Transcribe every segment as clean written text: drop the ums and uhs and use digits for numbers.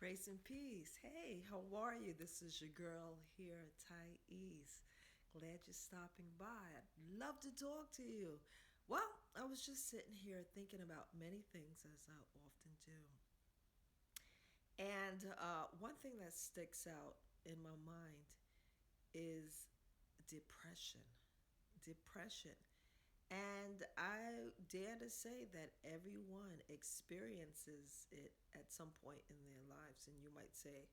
Grace and peace. Hey, how are you? This is your girl here, Thais. Glad you're stopping by. I'd love to talk to you. Well, I was just sitting here thinking about many things as I often do. And one thing that sticks out in my mind is depression. Depression. And I dare to say that everyone experiences it at some point in their lives. And you might say,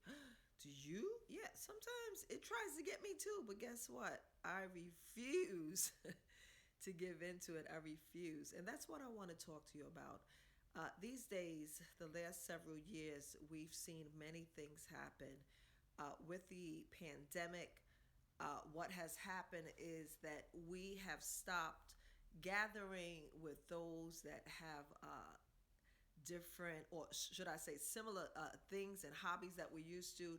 do you? Yeah, sometimes it tries to get me too. But guess what? I refuse to give into it. I refuse. And that's what I want to talk to you about. These days, the last several years, we've seen many things happen. With the pandemic, what has happened is that we have stopped gathering with those that have different, or should I say, similar things and hobbies that we used to,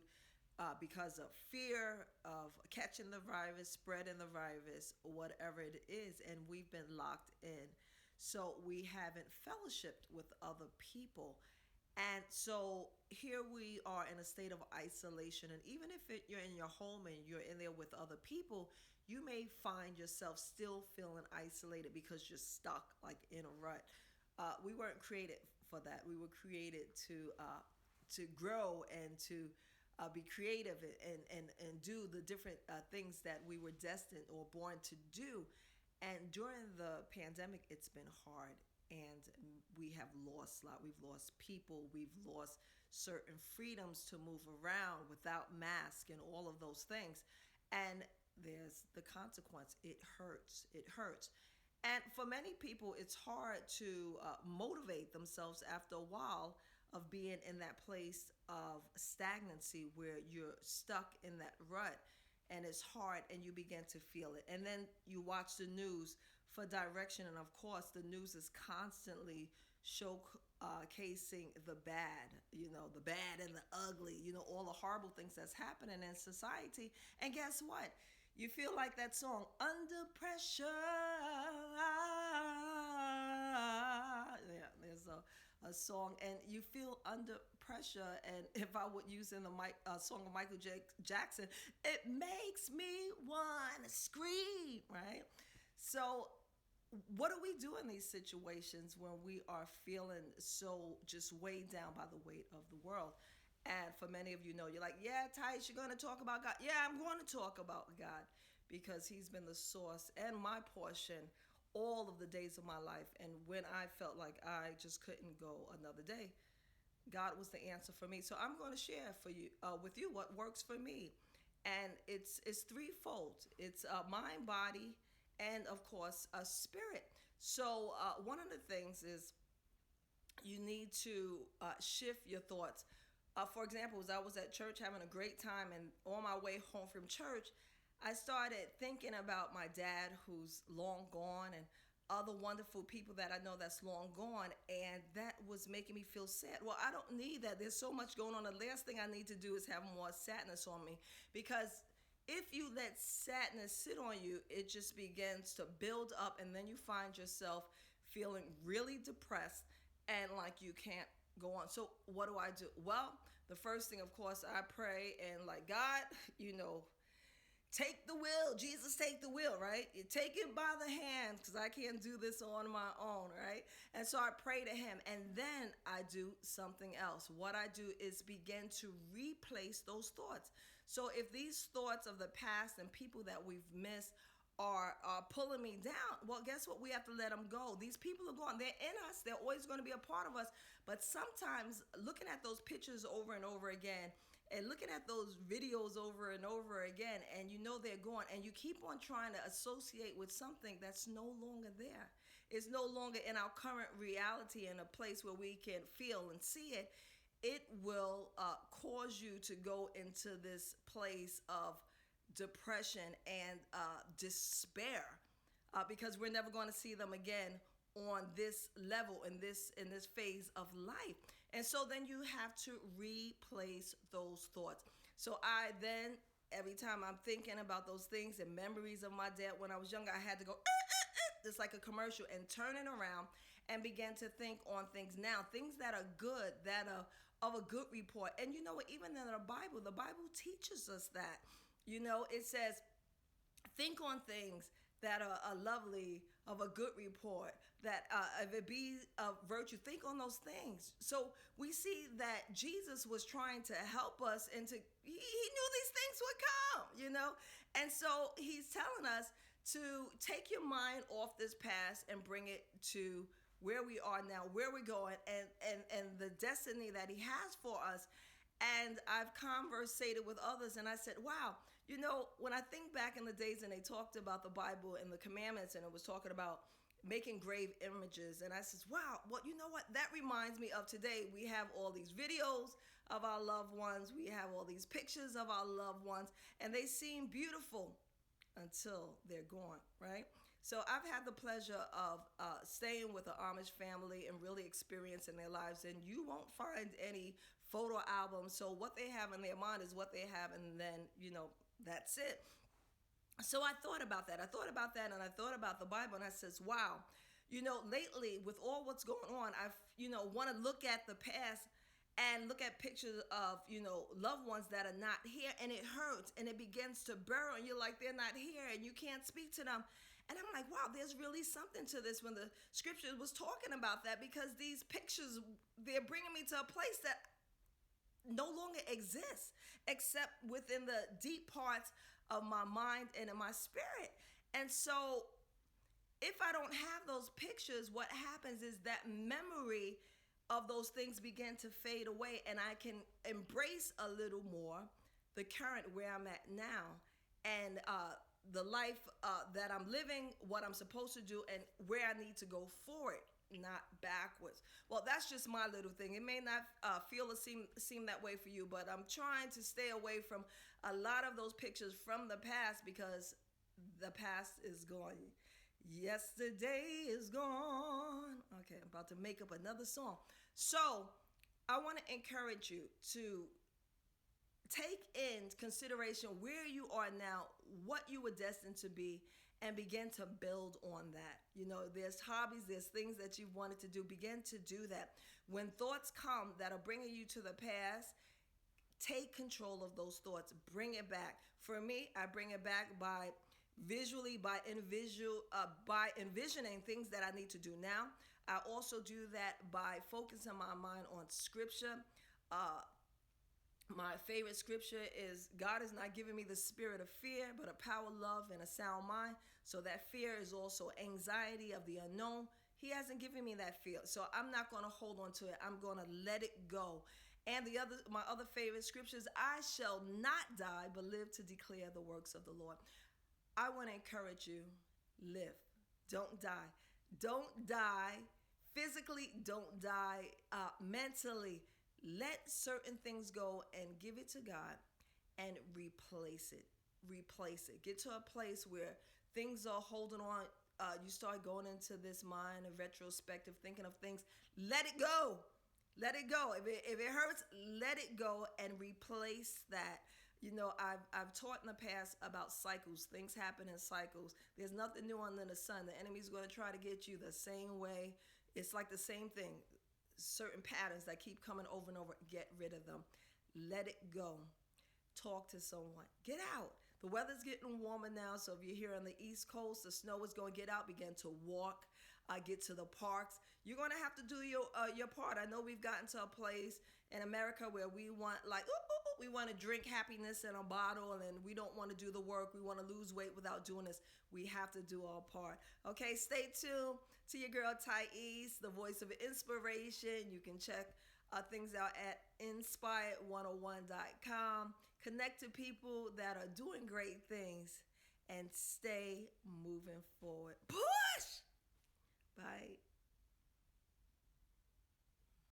because of fear of catching the virus, spreading the virus, whatever it is, and we've been locked in. So we haven't fellowshipped with other people. And so here we are in a state of isolation. And even if you're in your home and you're in there with other people, you may find yourself still feeling isolated because you're stuck like in a rut. We weren't created for that. We were created to grow and to be creative and do the different things that we were destined or born to do. And during the pandemic, it's been hard. And we have lost a lot. We've lost people. We've lost certain freedoms to move around without mask and all of those things. And there's the consequence. It hurts. It hurts. And for many people, it's hard to motivate themselves after a while of being in that place of stagnancy where you're stuck in that rut and it's hard and you begin to feel it. And then you watch the news for direction. And of course, the news is constantly showcasing the bad, the bad and the ugly, all the horrible things that's happening in society. And guess what? You feel like that song, Under Pressure. Yeah, there's a song, and you feel under pressure. And if I would use in the song of Michael Jackson, it makes me want to scream, right? So, what do we do in these situations when we are feeling so just weighed down by the weight of the world? And for many of you know, you're like, yeah, Tice, you're going to talk about God. Yeah, I'm going to talk about God because he's been the source and my portion all of the days of my life. And when I felt like I just couldn't go another day, God was the answer for me. So I'm going to share for you with you what works for me. And it's threefold. It's mind, body, and of course, a spirit. So one of the things is you need to shift your thoughts. For example, as I was at church having a great time, and on my way home from church, I started thinking about my dad, who's long gone, and other wonderful people that I know that's long gone, and that was making me feel sad. Well, I don't need that. There's so much going on. The last thing I need to do is have more sadness on me, because if you let sadness sit on you, it just begins to build up, and then you find yourself feeling really depressed and like you can't go on. So what do I do? Well, the first thing, of course, I pray and like, God, take the wheel. Jesus, take the wheel, right? You take it by the hand because I can't do this on my own, right? And so I pray to him, and then I do something else. What I do is begin to replace those thoughts. So if these thoughts of the past and people that we've missed are pulling me down, well, guess what? We have to let them go. These people are gone. They're in us. They're always going to be a part of us. But sometimes looking at those pictures over and over again and looking at those videos over and over again, and they're gone, and you keep on trying to associate with something that's no longer there. It's no longer in our current reality in a place where we can feel and see it. It will cause you to go into this place of depression and despair, because we're never going to see them again on this level in this phase of life. And so then you have to replace those thoughts. So I then, every time I'm thinking about those things and memories of my dad when I was younger, I had to go it's like a commercial and turn it around, and begin to think on things now, things that are good, that are of a good report. And you know what? Even in the Bible teaches us that. You know, it says, think on things that are lovely, of a good report, that if it be of virtue, think on those things. So we see that Jesus was trying to help us into, he knew these things would come, you know? And so he's telling us to take your mind off this past and bring it to where we are now, where we're going, and the destiny that he has for us. And I've conversated with others, and I said, wow, you know, when I think back in the days and they talked about the Bible and the commandments, and it was talking about making grave images, and I said, wow, well, you know what? That reminds me of today. We have all these videos of our loved ones. We have all these pictures of our loved ones, and they seem beautiful until they're gone, right? So I've had the pleasure of staying with the Amish family and really experiencing their lives, and you won't find any photo albums. So what they have in their mind is what they have, and then, you know, that's it. So I thought about that. I thought about that, and I thought about the Bible, and I says, wow, you know, lately with all what's going on, I've, you know, want to look at the past and look at pictures of, you know, loved ones that are not here, and it hurts, and it begins to burn, and you're like, they're not here, and you can't speak to them. And I'm like, wow, there's really something to this when the scripture was talking about that, because these pictures, they're bringing me to a place that no longer exists except within the deep parts of my mind and in my spirit. And so if I don't have those pictures, what happens is that memory of those things begin to fade away, and I can embrace a little more the current where I'm at now, and the life that I'm living, what I'm supposed to do, and where I need to go forward, not backwards. Well, that's just my little thing. It may not feel or seem that way for you, but I'm trying to stay away from a lot of those pictures from the past, because the past is gone. Yesterday is gone. Okay, I'm about to make up another song. So I want to encourage you to take in consideration where you are now, what you were destined to be, and begin to build on that. You know, there's hobbies, there's things that you wanted to do. Begin to do that. When thoughts come that are bringing you to the past, take control of those thoughts. Bring it back. For me, I bring it back by envisioning things that I need to do now. I also do that by focusing my mind on scripture. My favorite scripture is, God has not given me the spirit of fear, but a power, love, and a sound mind. So that fear is also anxiety of the unknown. He hasn't given me that fear. So I'm not going to hold on to it. I'm going to let it go. And my other favorite scriptures, I shall not die, but live to declare the works of the Lord. I want to encourage you, live. Don't die. Don't die physically. Don't die mentally. Let certain things go and give it to God and replace it. Replace it. Get to a place where things are holding on. You start going into this mind of retrospective thinking of things. Let it go. Let it go. If it hurts, let it go and replace that. You know, I've taught in the past about cycles. Things happen in cycles. There's nothing new under the sun. The enemy's going to try to get you the same way. It's like the same thing. Certain patterns that keep coming over and over. Get rid of them. Let it go. Talk to someone. Get out. The weather's getting warmer now, so if you're here on the East Coast, the snow is going to get out. Begin to walk. Get to the parks. You're going to have to do your part. I know we've gotten to a place in America where we want, like, we want to drink happiness in a bottle, and we don't want to do the work. We want to lose weight without doing this. We have to do our part. Okay, stay tuned to your girl Thais, the voice of inspiration. You can check things out at inspired101.com. Connect to people that are doing great things and stay moving forward. Push! Bye.